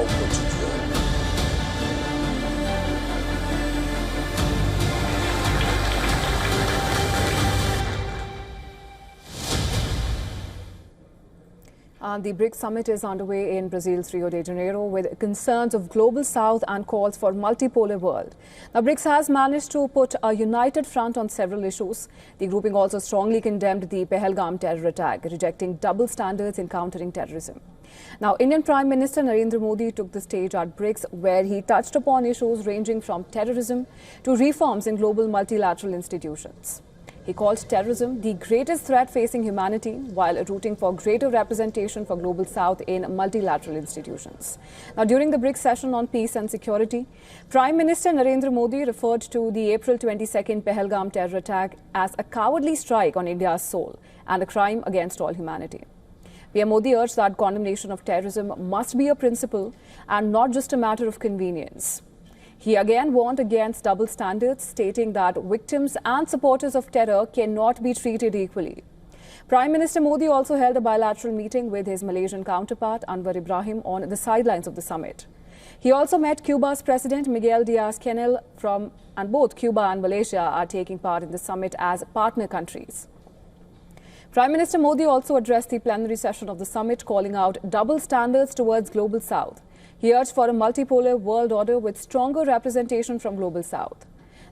quotidienne. The BRICS Summit is underway in Brazil's Rio de Janeiro with concerns of global south and calls for multipolar world. Now, BRICS has managed to put a united front on several issues. The grouping also strongly condemned the Pahalgam terror attack, rejecting double standards in countering terrorism. Now, Indian Prime Minister Narendra Modi took the stage at BRICS, where he touched upon issues ranging from terrorism to reforms in global multilateral institutions. He called terrorism the greatest threat facing humanity while rooting for greater representation for Global South in multilateral institutions. Now, during the BRICS session on peace and security, Prime Minister Narendra Modi referred to the April 22nd Pahalgam terror attack as a cowardly strike on India's soul and a crime against all humanity. PM Modi urged that condemnation of terrorism must be a principle and not just a matter of convenience. He again warned against double standards, stating that victims and supporters of terror cannot be treated equally. Prime Minister Modi also held a bilateral meeting with his Malaysian counterpart Anwar Ibrahim on the sidelines of the summit. He also met Cuba's President Miguel Diaz-Canel and both Cuba and Malaysia are taking part in the summit as partner countries. Prime Minister Modi also addressed the plenary session of the summit, calling out double standards towards Global South. He urged for a multipolar world order with stronger representation from Global South.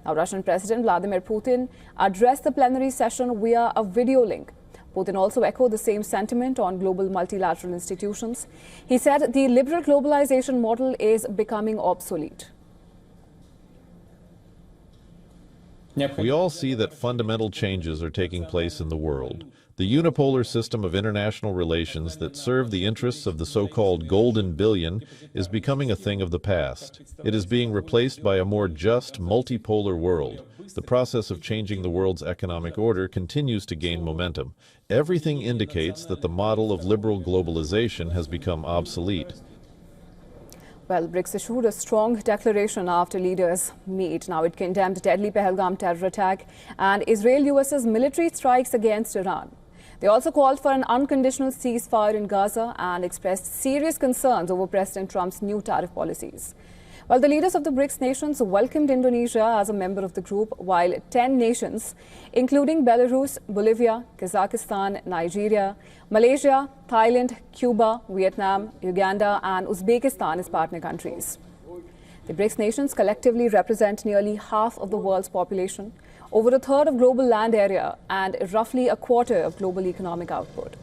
Now, Russian President Vladimir Putin addressed the plenary session via a video link. Putin also echoed the same sentiment on global multilateral institutions. He said the liberal globalization model is becoming obsolete. We all see that fundamental changes are taking place in the world. The unipolar system of international relations that served the interests of the so-called golden billion is becoming a thing of the past. It is being replaced by a more just, multipolar world. The process of changing the world's economic order continues to gain momentum. Everything indicates that the model of liberal globalization has become obsolete. Well, BRICS issued a strong declaration after leaders meet. Now, it condemned deadly Pahalgam terror attack and Israel-US's military strikes against Iran. They also called for an unconditional ceasefire in Gaza and expressed serious concerns over President Trump's new tariff policies. While the leaders of the BRICS nations welcomed Indonesia as a member of the group, while 10 nations, including Belarus, Bolivia, Kazakhstan, Nigeria, Malaysia, Thailand, Cuba, Vietnam, Uganda and Uzbekistan as partner countries. The BRICS nations collectively represent nearly half of the world's population, over a third of global land area and roughly a quarter of global economic output.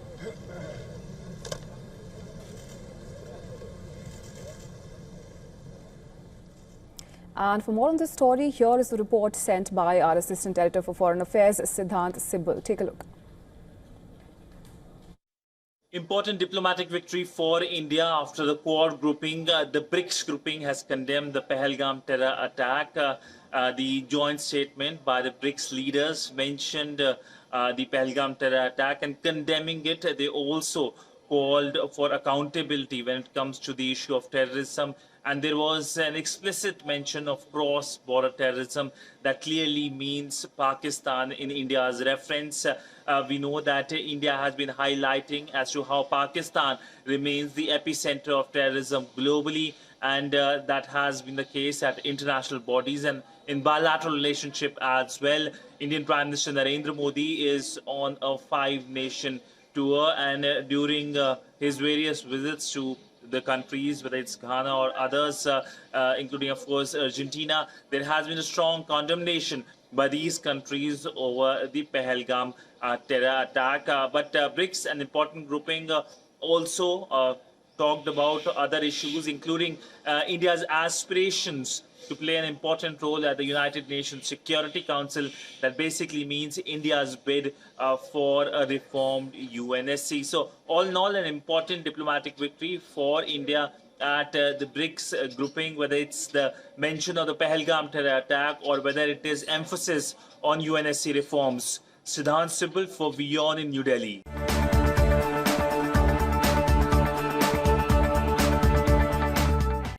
And for more on this story, here is the report sent by our Assistant Editor for Foreign Affairs, Siddhant Sibal. Take a look. Important diplomatic victory for India after the Quad grouping. The BRICS grouping has condemned the Pahalgam terror attack. The joint statement by the BRICS leaders mentioned the Pahalgam terror attack and condemning it. They also called for accountability when it comes to the issue of terrorism. And there was an explicit mention of cross-border terrorism that clearly means Pakistan in India's reference. We know that India has been highlighting as to how Pakistan remains the epicenter of terrorism globally, and that has been the case at international bodies and in bilateral relationship as well. Indian Prime Minister Narendra Modi is on a 5-nation tour, and during his various visits to the countries, whether it's Ghana or others, including, of course, Argentina, there has been a strong condemnation by these countries over the Pahalgam terror attack. But BRICS, an important grouping, also talked about other issues, including India's aspirations to play an important role at the United Nations Security Council. That basically means India's bid for a reformed UNSC. So all in all, an important diplomatic victory for India at the BRICS grouping, whether it's the mention of the Pahalgam terror attack or whether it is emphasis on UNSC reforms. Siddhant Sibal for WION in New Delhi.